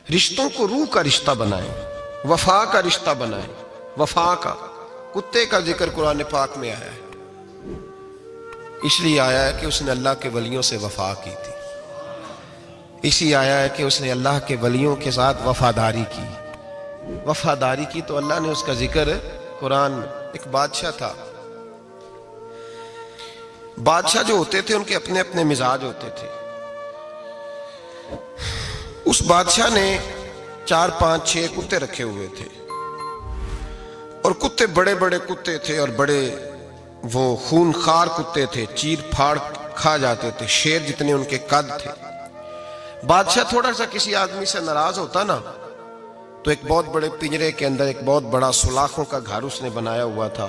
رشتوں کو روح کا رشتہ بنائیں، وفا کا رشتہ بنائیں، وفا کا۔ کتے کا ذکر قرآن پاک میں آیا ہے، اس لیے آیا ہے کہ اس نے اللہ کے ولیوں سے وفا کی تھی، اسی آیا ہے کہ اس نے اللہ کے ولیوں کے ساتھ وفاداری کی۔ وفاداری کی تو اللہ نے اس کا ذکر قرآن۔ ایک بادشاہ تھا، بادشاہ جو ہوتے تھے ان کے اپنے اپنے مزاج ہوتے تھے۔ اس بادشاہ نے 4 5 6 کتے رکھے ہوئے تھے، اور کتے بڑے بڑے کتے تھے، اور بڑے وہ خون خار کتے تھے، چیر پھاڑ کھا جاتے تھے، شیر جتنے ان کے قد تھے۔ بادشاہ تھوڑا سا کسی آدمی سے ناراض ہوتا نا تو ایک بہت بڑے پنجرے کے اندر ایک بہت بڑا سلاخوں کا گھر اس نے بنایا ہوا تھا،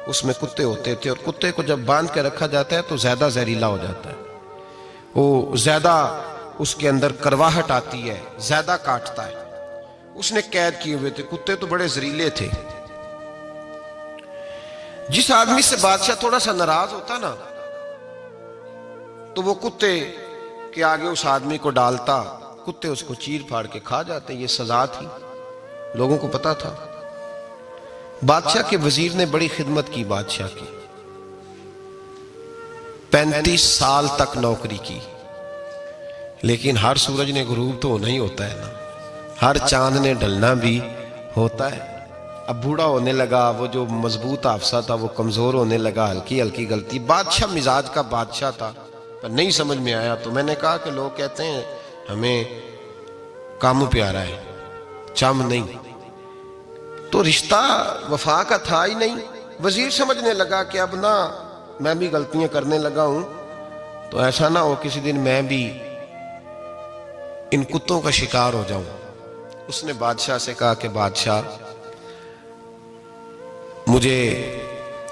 اس میں کتے ہوتے تھے، اور کتے کو جب باندھ کے رکھا جاتا ہے تو زیادہ زہریلا ہو جاتا ہے، وہ زیادہ اس کے اندر کرواہٹ آتی ہے، زیادہ کاٹتا ہے۔ اس نے قید کیے ہوئے تھے، کتے تو بڑے زہریلے تھے۔ جس آدمی سے بادشاہ تھوڑا سا ناراض ہوتا نا تو وہ کتے کے آگے اس آدمی کو ڈالتا، کتے اس کو چیر پھاڑ کے کھا جاتے۔ یہ سزا تھی، لوگوں کو پتا تھا۔ بادشاہ کے وزیر نے بڑی خدمت کی بادشاہ کی، 35 سال تک نوکری کی، لیکن ہر سورج نے غروب تو نہیں ہوتا ہے نا، ہر چاند نے ڈھلنا بھی ہوتا ہے۔ اب بوڑھا ہونے لگا، وہ جو مضبوط حافظہ تھا وہ کمزور ہونے لگا، ہلکی ہلکی غلطی۔ بادشاہ مزاج کا بادشاہ تھا، پر نہیں سمجھ میں آیا، تو میں نے کہا کہ لوگ کہتے ہیں ہمیں کام پیارا ہے، چم نہیں، تو رشتہ وفا کا تھا ہی نہیں۔ وزیر سمجھنے لگا کہ اب نہ میں بھی غلطیاں کرنے لگا ہوں، تو ایسا نہ ہو کسی دن میں بھی ان کتوں کا شکار ہو جاؤں۔ اس نے بادشاہ سے کہا کہ بادشاہ، مجھے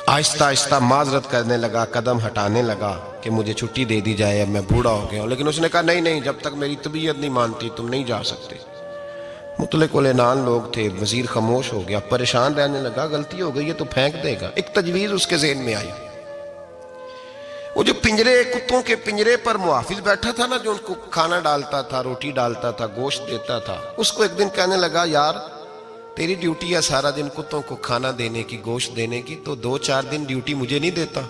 آہستہ آہستہ معذرت کرنے لگا، قدم ہٹانے لگا کہ مجھے چھٹی دے دی جائے، اب میں بوڑھا ہو گیا ہوں۔ لیکن اس نے کہا نہیں نہیں، جب تک میری طبیعت نہیں مانتی تم نہیں جا سکتے۔ مطلق العنان لوگ تھے، وزیر خاموش ہو گیا، پریشان رہنے لگا، غلطی ہو گئی ہے تو پھینک دے گا۔ ایک تجویز اس کے ذہن میں آئی، وہ جو پنجرے، کتوں کے پنجرے پر محافظ بیٹھا تھا نا، جو ان کو کھانا ڈالتا تھا، روٹی ڈالتا تھا، گوشت دیتا تھا، اس کو ایک دن کہنے لگا یار تیری ڈیوٹی ہے سارا دن کتوں کو کھانا دینے کی، گوشت دینے کی، تو 2 4 دن ڈیوٹی مجھے نہیں دیتا؟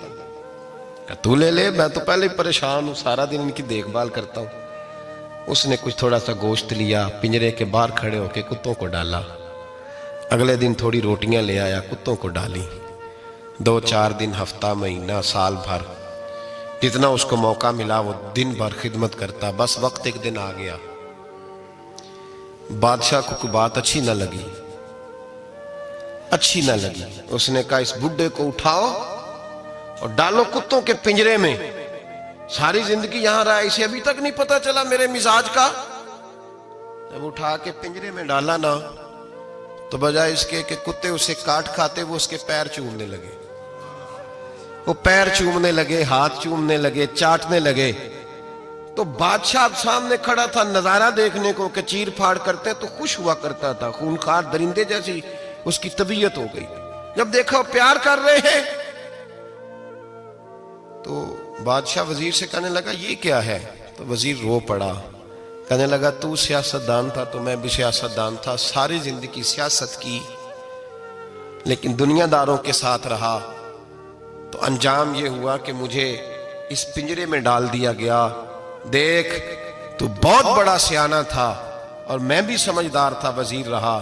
کہ تو لے لے، میں تو پہلے ہی پریشان ہوں، سارا دن ان کی دیکھ بھال کرتا ہوں۔ اس نے کچھ تھوڑا سا گوشت لیا، پنجرے کے باہر کھڑے ہو کے کتوں کو ڈالا۔ اگلے دن تھوڑی روٹیاں لے آیا، کتوں کو ڈالی۔ 2 4 دن، ہفتہ، مہینہ، سال بھر، جتنا اس کو موقع ملا وہ دن بھر خدمت کرتا۔ بس وقت ایک دن آ گیا، بادشاہ کو کوئی بات اچھی نہ لگی، اس نے کہا اس بڈھے کو اٹھاؤ اور ڈالو کتوں کے پنجرے میں، ساری زندگی یہاں رہا، اسے ابھی تک نہیں پتا چلا میرے مزاج کا۔ جب اٹھا کے پنجرے میں ڈالا نا تو بجائے اس کے کہ کتے اسے کاٹ کھاتے، وہ اس کے پیر چومنے لگے، وہ پیر چومنے لگے، ہاتھ چومنے لگے، چاٹنے لگے۔ تو بادشاہ اب سامنے کھڑا تھا نظارہ دیکھنے کو کہ چیر پھاڑ کرتے تو خوش ہوا کرتا تھا، خونخوار درندے جیسی اس کی طبیعت ہو گئی۔ جب دیکھا وہ پیار کر رہے ہیں تو بادشاہ وزیر سے کہنے لگا یہ کیا ہے؟ تو وزیر رو پڑا، کہنے لگا تو سیاستدان تھا تو میں بھی سیاستدان تھا، ساری زندگی سیاست کی، لیکن دنیا داروں کے ساتھ رہا، تو انجام یہ ہوا کہ مجھے اس پنجرے میں ڈال دیا گیا۔ دیکھ تو بہت بڑا سیانہ تھا اور میں بھی سمجھدار تھا، وزیر رہا،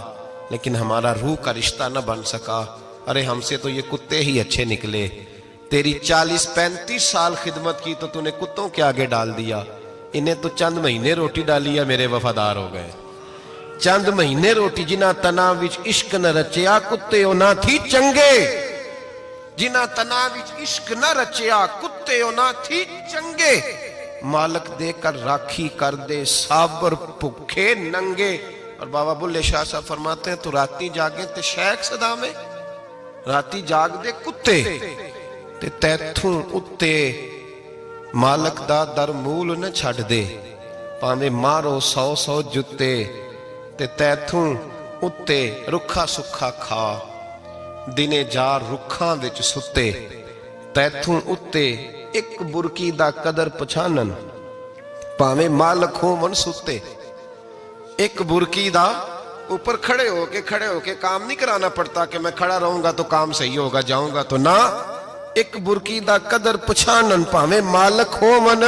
لیکن ہمارا روح کا رشتہ نہ بن سکا۔ ارے ہم سے تو یہ کتے ہی اچھے نکلے، تیری 40 35 سال خدمت کی تو تو نے کتوں کے آگے ڈال دیا، انہیں تو چند مہینے روٹی ڈالی ہے، میرے وفادار ہو گئے۔ چند مہینے روٹی، جنہ تنا وچ عشق نہ رچیا کتے او نہ تھی چنگے، جنہ تنا وچ عشق نہ رچیا کتے او نہ تھی چنگے، مالک دے کر راکھی کر دے صابر بھکھے ننگے۔ اور بابا بلے شاہ صاحب فرماتے ہیں تو راتی جاگیں تے شیخ صدا میں، راتی جاگ دے کتے تے تیتھوں اتے مالک دا در مول نہ چھڑ دے، پاویں مارو 100 جتے تے تیتھوں اتے رکھا سکھا کھا، دنے جار رکھاں وچ ستے، تیتھوں اتے ایک برکی دا قدر پچھانن، پاویں مالک ہون ستے۔ ایک برکی دا اوپر کھڑے ہو کے کام نہیں کرانا پڑتا کہ میں کھڑا رہوں گا تو کام صحیح ہوگا، جاؤں گا تو نہ. ایک برکی دا قدر پچھانن پاویں مالک ہو من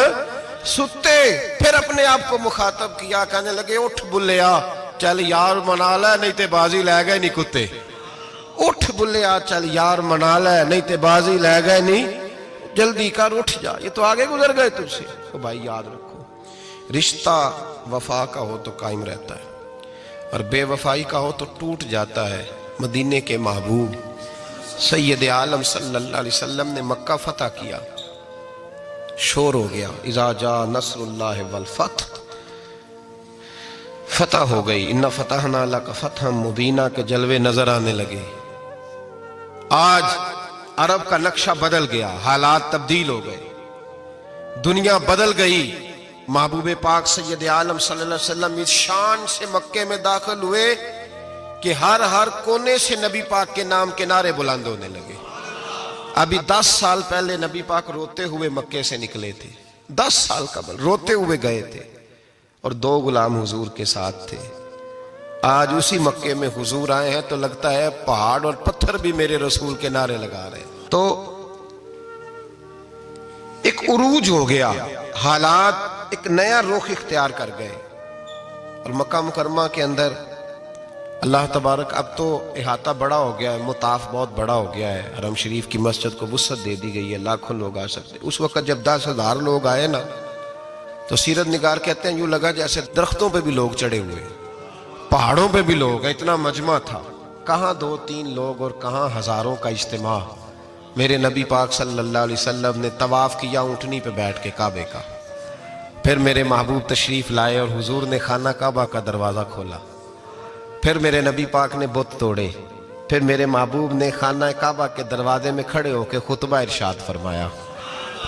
ستے. پھر اپنے آپ کو مخاطب کیا، کہنے لگے اٹھ بلیا چل یار منا لے نہیں تے بازی لے گئے نہیں کتے. اٹھ بلیا چل یار منا لے نہیں تے بازی لے گئے نہیں، جلدی کر اٹھ جا، یہ تو آگے گزر گئے تجھ سے. تو بھائی یاد رکھو، رشتہ وفا کا ہو تو قائم رہتا ہے اور بے وفائی کا ہو تو ٹوٹ جاتا ہے. مدینے کے محبوب سید عالم صلی اللہ علیہ وسلم نے مکہ فتح کیا، شور ہو گیا اذا جاء نصر اللہ والفتح، فتح ہو گئی. انا فتحنا لک فتحا مبینا کے جلوے نظر آنے لگے. آج عرب کا نقشہ بدل گیا، حالات تبدیل ہو گئے، دنیا بدل گئی. محبوب پاک سید عالم صلی اللہ علیہ وسلم اس شان سے مکے میں داخل ہوئے کہ ہر کونے سے نبی پاک کے نام کے نعرے بلند ہونے لگے. ابھی 10 سال پہلے نبی پاک روتے ہوئے مکے سے نکلے تھے، 10 سال قبل روتے ہوئے گئے تھے اور 2 غلام حضور کے ساتھ تھے. آج اسی مکے میں حضور آئے ہیں تو لگتا ہے پہاڑ اور پتھر بھی میرے رسول کے نعرے لگا رہے ہیں. تو ایک عروج ہو گیا، حالات ایک نیا رخ اختیار کر گئے. اور مکہ مکرمہ کے اندر اللہ تبارک اب تو احاطہ بڑا ہو گیا ہے، مطاف بہت بڑا ہو گیا ہے. حرم شریف کی مسجد کو وسعت دے دی گئی ہے، لاکھوں لوگ آ سکتے. اس وقت جب 10,000 لوگ آئے نا تو سیرت نگار کہتے ہیں یوں لگا جیسے درختوں پہ بھی لوگ چڑھے ہوئے، پہاڑوں پہ بھی لوگ، اتنا مجمع تھا. کہاں 2-3 لوگ اور کہاں ہزاروں کا اجتماع. میرے نبی پاک صلی اللہ علیہ وسلم نے طواف کیا اونٹنی پہ بیٹھ کے کعبے کا. پھر میرے محبوب تشریف لائے اور حضور نے خانہ کعبہ کا دروازہ کھولا. پھر میرے نبی پاک نے بت توڑے. پھر میرے محبوب نے خانہ کعبہ کے دروازے میں کھڑے ہو کے خطبہ ارشاد فرمایا.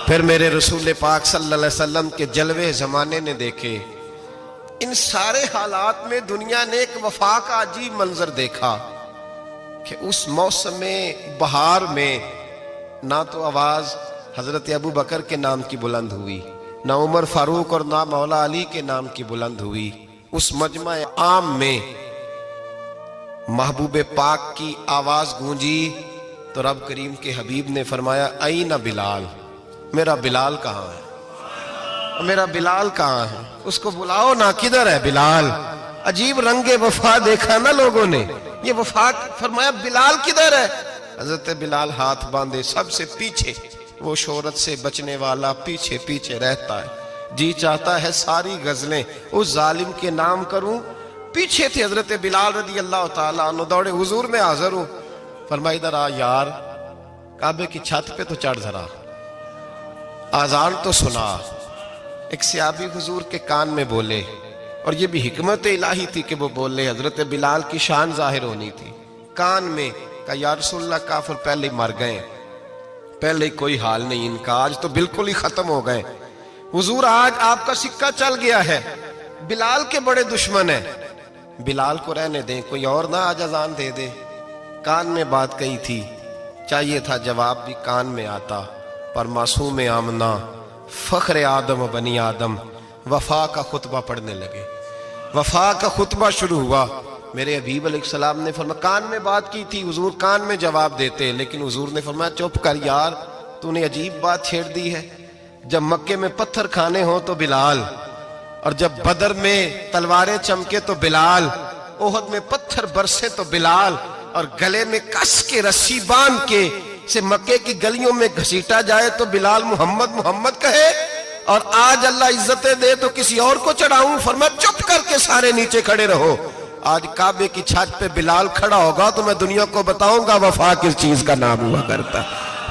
پھر میرے رسول پاک صلی اللہ علیہ وسلم کے جلوے زمانے نے دیکھے. ان سارے حالات میں دنیا نے ایک وفا کا عجیب منظر دیکھا کہ اس موسم بہار میں نہ تو آواز حضرت ابو بکر کے نام کی بلند ہوئی، نہ عمر فاروق اور نہ مولا علی کے نام کی بلند ہوئی. اس مجمع عام میں محبوب پاک کی آواز گونجی تو رب کریم کے حبیب نے فرمایا این بلال، میرا بلال کہاں ہے، میرا بلال کہاں ہے، اس کو بلاؤ نا، کدھر ہے بلال. عجیب رنگ وفا دیکھا نا لوگوں نے. یہ وفا فرمایا بلال کدھر ہے. حضرت بلال ہاتھ باندھے سب سے پیچھے، وہ شہرت سے بچنے والا پیچھے پیچھے رہتا ہے. جی چاہتا ہے ساری غزلیں اس ظالم کے نام کروں. پیچھے تھے حضرت بلال رضی اللہ تعالیٰ عنہ. دوڑے حضور میں حاضر ہوں. فرمایا ادھر آ یار، کعبے کی چھت پہ تو چڑھ ذرا، آذان تو سنا. ایک صحابی حضور کے کان میں بولے، اور یہ بھی حکمت الہی تھی کہ وہ بولے، حضرت بلال کی شان ظاہر ہونی تھی. کان میں کہا یا رسول اللہ کافر پہلے ہی مر گئے، پہلے ہی کوئی حال نہیں ان کا، آج تو بالکل ہی ختم ہو گئے. حضور آج آپ کا سکہ چل گیا ہے، بلال کے بڑے دشمن ہیں، بلال کو رہنے دیں، کوئی اور نہ آج اذان دے دے. کان میں بات کہی تھی، چاہیے تھا جواب بھی کان میں آتا، پر معصوم آمنہ فخر آدم و بنی آدم وفا کا خطبہ پڑھنے لگے. وفا کا خطبہ شروع ہوا. میرے حبیب علیہ السلام نے فرمایا، کان میں بات کی تھی، حضور کان میں جواب دیتے، لیکن حضور نے فرمایا چپ کر یار، تو نے عجیب بات چھیڑ دی ہے. جب مکے میں پتھر کھانے ہوں تو بلال، اور جب بدر میں تلواریں چمکے تو بلال، احد میں پتھر برسے تو بلال، اور گلے میں کس کے رسی باندھ کے سے مکے کی گلیوں میں گھسیٹا جائے تو بلال محمد محمد کہے. اور آج اللہ عزتیں دے تو کسی اور کو چڑھاؤں. فرمایا چپ کر کے سارے نیچے کھڑے رہو. آج کعبے کی چھت پہ بلال کھڑا ہوگا تو میں دنیا کو بتاؤں گا وفا کس چیز کا نام ہوا کرتا.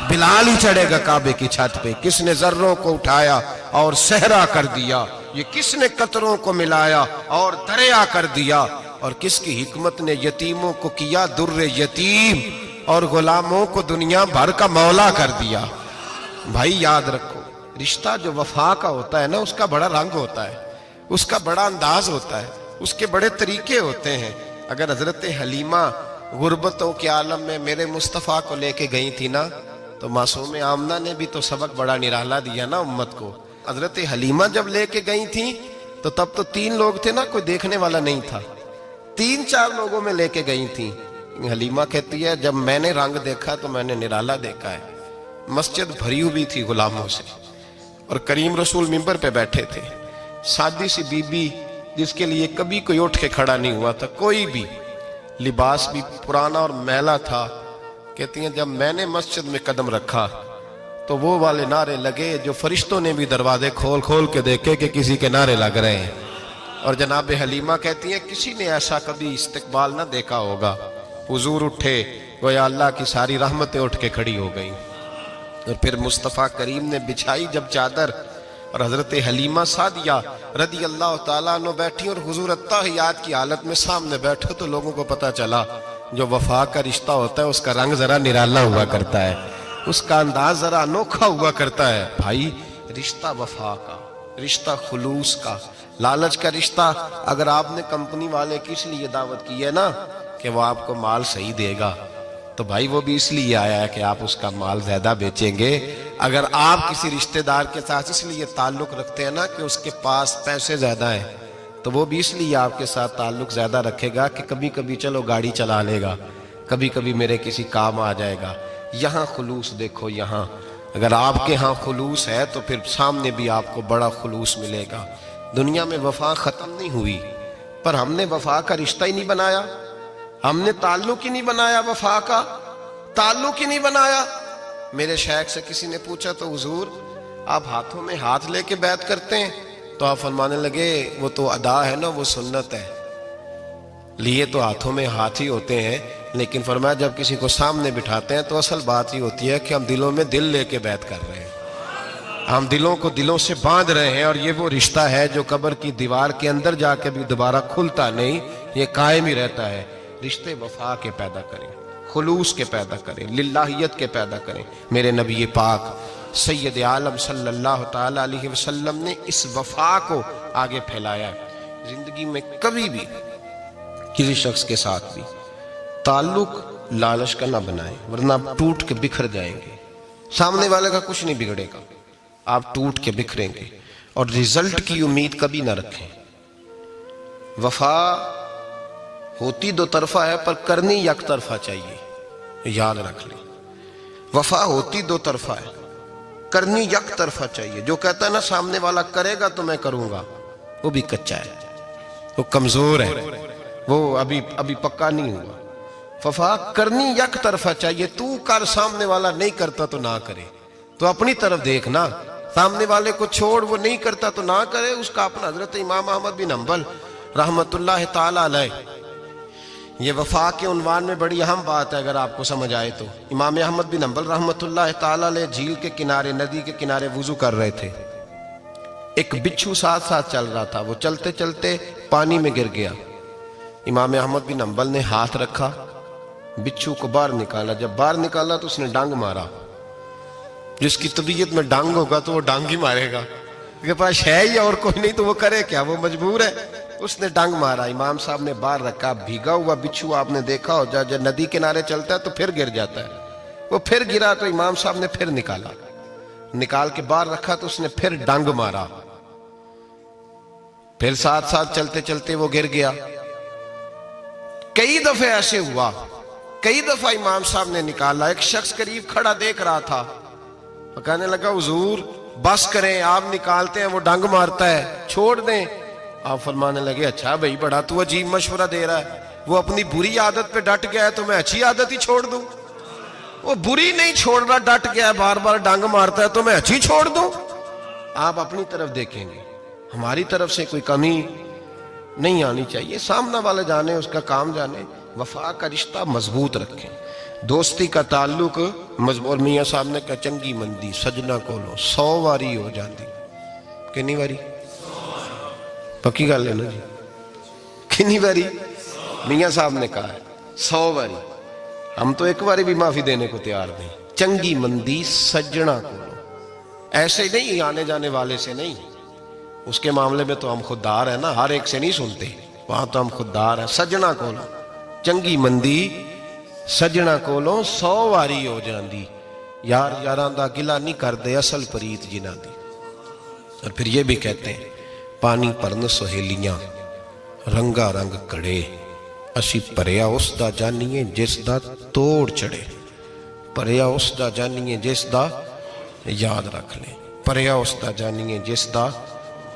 بلال ہی چڑھے گا کعبے کی چھت پہ. کس نے ذروں کو اٹھایا اور صحرا کر دیا، یہ کس نے قطروں کو ملایا اور دریا کر دیا، اور کس کی حکمت نے یتیموں کو کیا در یتیم اور غلاموں کو دنیا بھر کا مولا کر دیا. بھائی یاد رکھو، رشتہ جو وفا کا ہوتا ہے نا، اس کا بڑا رنگ ہوتا ہے، اس کا بڑا انداز ہوتا ہے، اس کے بڑے طریقے ہوتے ہیں. اگر حضرت حلیمہ غربتوں کے عالم میں میرے مصطفیٰ کو لے کے گئی تھی نا، تو معصوم آمنہ نے بھی تو سبق بڑا نرالا دیا نا امت کو. حضرت حلیمہ جب لے کے گئی تھیں تو تب تو 3 لوگ تھے نا، کوئی دیکھنے والا نہیں تھا، 3-4 لوگوں میں لے کے گئی تھی۔ حلیمہ کہتی ہے جب میں نے رنگ دیکھا تو میں نے نرالا دیکھا ہے، مسجد بھری ہوئی تھی غلاموں سے، اور کریم رسول منبر پہ بیٹھے تھے، سادی سی بی بی جس کے لیے کبھی کوئی اٹھ کے کھڑا نہیں ہوا تھا، کوئی بھی، لباس بھی پرانا اور میلا تھا۔ کہتی ہیں جب میں نے مسجد میں قدم رکھا تو وہ والے نعرے لگے جو فرشتوں نے بھی دروازے کھول کھول کے دیکھے کہ کسی کے نعرے لگ رہے ہیں۔ اور جناب حلیمہ کہتی ہیں کسی نے ایسا کبھی استقبال نہ دیکھا ہوگا، حضور اٹھے گویا اللہ کی ساری رحمتیں اٹھ کے کھڑی ہو گئیں، اور پھر مصطفیٰ کریم نے بچھائی جب چادر، اور حضرت حلیمہ سعدیہ رضی اللہ تعالیٰ عنہ بیٹھی، اور حضور التحیات کی حالت میں سامنے بیٹھے، تو لوگوں کو پتا چلا جو وفا کا رشتہ ہوتا ہے اس کا رنگ ذرا نرالا ہوا کرتا ہے، اس کا انداز ذرا انوکھا ہوا کرتا ہے۔ بھائی رشتہ وفا کا، رشتہ خلوص کا، لالچ کا رشتہ اگر آپ نے کمپنی والے کی اس لیے دعوت کی ہے نا کہ وہ آپ کو مال صحیح دے گا، تو بھائی وہ بھی اس لیے آیا ہے کہ آپ اس کا مال زیادہ بیچیں گے۔ اگر آپ کسی رشتہ دار کے ساتھ اس لیے تعلق رکھتے ہیں نا کہ اس کے پاس پیسے زیادہ ہیں، تو وہ بھی اس لیے آپ کے ساتھ تعلق زیادہ رکھے گا کہ کبھی کبھی چلو گاڑی چلا لے گا، کبھی کبھی میرے کسی کام آ جائے گا۔ یہاں خلوص دیکھو، یہاں اگر آپ کے ہاں خلوص ہے تو پھر سامنے بھی آپ کو بڑا خلوص ملے گا۔ دنیا میں وفا ختم نہیں ہوئی، پر ہم نے وفا کا رشتہ ہی نہیں بنایا، ہم نے تعلق ہی نہیں بنایا، وفا کا تعلق ہی نہیں بنایا۔ میرے شیخ سے کسی نے پوچھا تو حضور آپ ہاتھوں میں ہاتھ لے کے بیعت کرتے ہیں؟ تو آپ فرمانے لگے وہ تو ادا ہے نا، وہ سنت ہے، لیے تو ہاتھوں میں ہاتھ ہی ہوتے ہیں، لیکن فرمایا جب کسی کو سامنے بٹھاتے ہیں تو اصل بات ہی ہوتی ہے کہ ہم دلوں میں دل لے کے بیعت کر رہے ہیں، ہم دلوں کو دلوں سے باندھ رہے ہیں، اور یہ وہ رشتہ ہے جو قبر کی دیوار کے اندر جا کے بھی دوبارہ کھلتا نہیں، یہ قائم ہی رہتا ہے۔ رشتے وفا کے پیدا کریں، خلوص کے پیدا کریں، للہیت کے پیدا کریں۔ میرے نبی پاک سید عالم صلی اللہ تعالی علیہ وسلم نے اس وفا کو آگے پھیلایا ہے۔ زندگی میں کبھی بھی کسی شخص کے ساتھ بھی تعلق لالچ کا نہ بنائیں، ورنہ آپ ٹوٹ کے بکھر جائیں گے، سامنے والے کا کچھ نہیں بگڑے گا، آپ ٹوٹ کے بکھریں گے، اور رزلٹ کی امید کبھی نہ رکھیں۔ وفا ہوتی دو طرفہ ہے پر کرنی یک طرفہ چاہیے، یاد رکھ لیں، وفا ہوتی دو طرفہ ہے، کرنی یک طرفہ چاہیے۔ جو کہتا ہے نا سامنے والا کرے گا تو میں کروں گا، وہ بھی کچا ہے، وہ کمزور ہے، وہ ابھی پکا نہیں ہوا۔ وفا کرنی یک طرفہ چاہیے، تو کر، سامنے والا نہیں کرتا تو نہ کرے، تو اپنی طرف دیکھنا، سامنے والے کو چھوڑ، وہ نہیں کرتا تو نہ کرے، اس کا اپنا۔ حضرت امام احمد بن حنبل رحمت اللہ تعالی علیہ، یہ وفا کے عنوان میں بڑی اہم بات ہے اگر آپ کو سمجھ آئے تو۔ امام احمد بن حنبل رحمت اللہ تعالی علیہ جھیل کے کنارے، ندی کے کنارے وضو کر رہے تھے، ایک بچھو ساتھ ساتھ چل رہا تھا، وہ چلتے چلتے پانی میں گر گیا۔ امام احمد بن حنبل نے ہاتھ رکھا، بچھو کو باہر نکالا، جب باہر نکالا تو اس نے ڈانگ مارا۔ جس کی طبیعت میں ڈانگ ہوگا تو وہ ڈانگ ہی مارے گا، اس کے پاس ہے ہی اور کوئی نہیں تو وہ کرے کیا، وہ مجبور ہے، اس نے ڈانگ مارا۔ امام صاحب نے باہر رکھا، بھیگا ہوا بچھو آپ نے دیکھا ہو جب ندی کنارے چلتا ہے تو پھر گر جاتا ہے، وہ پھر گرا تو امام صاحب نے پھر نکال کے باہر رکھا تو اس نے پھر ڈانگ مارا، پھر ساتھ ساتھ چلتے چلتے وہ گر گیا۔ کئی دفعے ایسے ہوا، کئی دفعہ امام صاحب نے نکالا، ایک شخص قریب کھڑا دیکھ رہا تھا، وہ کہنے لگا حضور بس کریں، آپ نکالتے ہیں وہ ڈانگ مارتا ہے، چھوڑ دیں۔ آپ فرمانے لگے اچھا بھائی بڑا تو عجیب مشورہ دے رہا ہے، وہ اپنی بری عادت پہ ڈٹ گیا ہے تو میں اچھی عادت ہی چھوڑ دوں؟ وہ بری نہیں چھوڑ رہا، ڈٹ گیا ہے، بار بار ڈانگ مارتا ہے تو میں اچھی چھوڑ دوں؟ آپ اپنی طرف دیکھیں گے، ہماری طرف سے کوئی کمی نہیں آنی چاہیے، سامنے والے جانے، اس کا کام جانے۔ وفا کا رشتہ مضبوط رکھیں، دوستی کا تعلق مضبوط۔ میاں صاحب نے کہا چنگی مندی سجنا کولو 100 واری ہو جاندی، کنی واری؟ پکی گل ہے نا جی، کنی واری؟ میاں صاحب نے کہا ہے 100 واری، ہم تو ایک واری بھی معافی دینے کو تیار نہیں۔ چنگی مندی سجنا کولو، ایسے نہیں آنے جانے والے سے نہیں، اس کے معاملے میں تو ہم خوددار ہیں نا، ہر ایک سے نہیں سنتے، وہاں تو ہم خوددار ہیں۔ سجنا کولو چنگی مندی سجنا کولو 100 واری ہو جاندی، یار یاراں دا گلہ نہیں کر دے اصل پریت جنہ دی۔ اور پھر یہ بھی کہتے ہیں ਪਾਣੀ ਭਰਨ ਸਹੇਲੀਆਂ ਰੰਗਾ ਰੰਗ ਕੜੇ, ਅਸੀਂ ਭਰਿਆ ਉਸ ਦਾ ਜਾਨੀਏ ਜਿਸ ਦਾ ਤੋੜ ਚੜੇ। ਭਰਿਆ ਉਸ ਦਾ ਜਾਨੀਏ ਜਿਸ ਦਾ, ਯਾਦ ਰੱਖ ਲੈ, ਭਰਿਆ ਉਸ ਦਾ ਜਾਨੀਏ ਜਿਸ ਦਾ।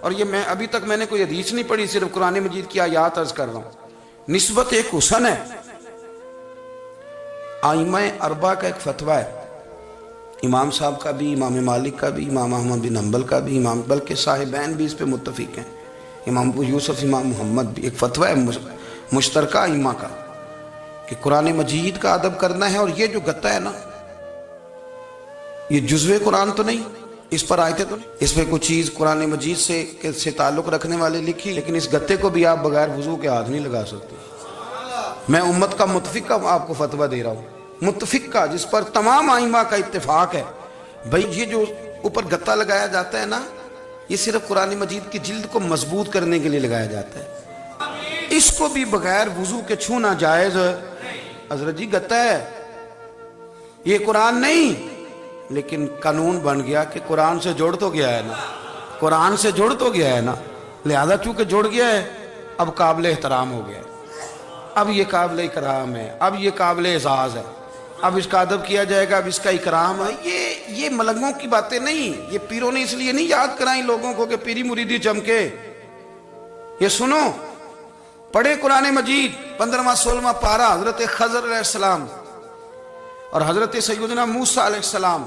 اور یہ میں ابھی تک میں نے کوئی حدیث نہیں پڑھی، صرف قرآن مجید کی آیات عرض کر رہا ہوں۔ نسبت ایک حسن ہے۔ ائمہ اربعہ کا ایک فتویٰ ہے، امام صاحب کا بھی، امام مالک کا بھی، امام احمد بن حنبل کا بھی، بلکہ صاحبین بھی اس پہ متفق ہیں، امام ابو یوسف، امام محمد بھی۔ ایک فتویٰ ہے مشترکہ ائمہ کا کہ قرآن مجید کا ادب کرنا ہے، اور یہ جو گتا ہے نا، یہ جزوے قرآن تو نہیں، اس پر آیتیں تو نہیں، اس پہ کوئی چیز قرآن مجید سے تعلق رکھنے والے لکھی، لیکن اس گتے کو بھی آپ بغیر وضو کے ہاتھ نہیں لگا سکتے۔ میں امت کا متفق کا آپ کو فتویٰ دے رہا ہوں، متفق کا، جس پر تمام ائمہ کا اتفاق ہے۔ بھائی یہ جو اوپر گتا لگایا جاتا ہے نا، یہ صرف قرآن مجید کی جلد کو مضبوط کرنے کے لیے لگایا جاتا ہے، اس کو بھی بغیر وضو کے چھونا جائز۔ حضرت جی گتا ہے، یہ قرآن نہیں، لیکن قانون بن گیا کہ قرآن سے جوڑ تو گیا ہے نا، قرآن سے جوڑ تو گیا ہے نا، لہذا چونکہ جوڑ گیا ہے اب قابل احترام ہو گیا ہے، اب یہ قابل اکرام ہے، اب یہ قابل اعزاز ہے، اب اس کا ادب کیا جائے گا، اب اس کا اکرام ہے۔ یہ ملنگوں کی باتیں نہیں، یہ پیروں نے اس لیے نہیں یاد کرائیں لوگوں کو کہ پیری مریدی چمکے۔ یہ سنو، پڑھے قرآن مجید 15واں 16واں پارہ، حضرت خضر علیہ السلام اور حضرت سیدنا موسیٰ علیہ السلام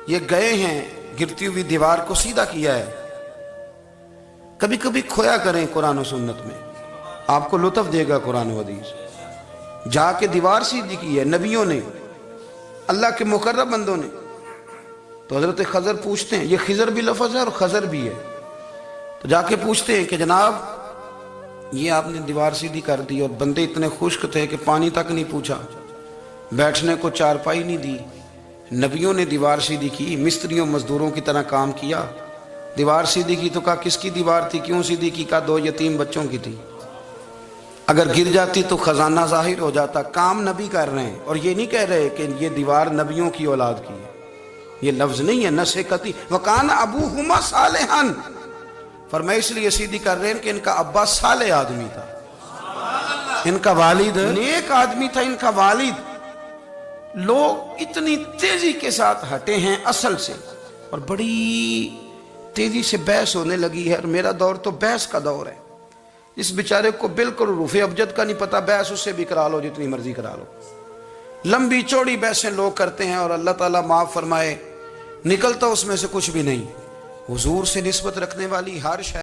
یہ گئے ہیں، گرتی ہوئی دیوار کو سیدھا کیا ہے۔ کبھی کبھی کھویا کریں قرآن و سنت میں، آپ کو لطف دے گا قرآن و حدیث۔ جا کے دیوار سیدھی کی ہے نبیوں نے، اللہ کے مقرب بندوں نے۔ تو حضرت خضر پوچھتے ہیں، یہ خضر بھی لفظ ہے اور خضر بھی ہے، تو جا کے پوچھتے ہیں کہ جناب یہ آپ نے دیوار سیدھی کر دی، اور بندے اتنے خشک تھے کہ پانی تک نہیں پوچھا، بیٹھنے کو چارپائی نہیں دی، نبیوں نے دیوار سیدھی کی، مستریوں مزدوروں کی طرح کام کیا، دیوار سیدھی کی تو کہا کس کی دیوار تھی، کیوں سیدھی کی، کہا 2 یتیم بچوں کی تھی، اگر گر جاتی تو خزانہ ظاہر ہو جاتا۔ کام نبی کر رہے ہیں، اور یہ نہیں کہہ رہے کہ یہ دیوار نبیوں کی اولاد کی ہے، یہ لفظ نہیں ہے نسختی۔ وَقَانَ أَبُوهُمَا صَالِحًا، فرمایا اس لیے سیدھی کر رہے ہیں کہ ان کا ابا صالح آدمی تھا، ان کا والد نیک آدمی تھا، ان کا والد۔ لوگ اتنی تیزی کے ساتھ ہٹے ہیں اصل سے، اور بڑی تیزی سے بحث ہونے لگی ہے، اور میرا دور تو بحث کا دور ہے۔ اس بیچارے کو بالکل حروف ابجد کا نہیں پتا، بحث اس سے بھی کرا لو جتنی مرضی کرا لو، لمبی چوڑی بحثیں لوگ کرتے ہیں، اور اللہ تعالیٰ معاف فرمائے نکلتا اس میں سے کچھ بھی نہیں۔ حضور سے نسبت رکھنے والی ہر شے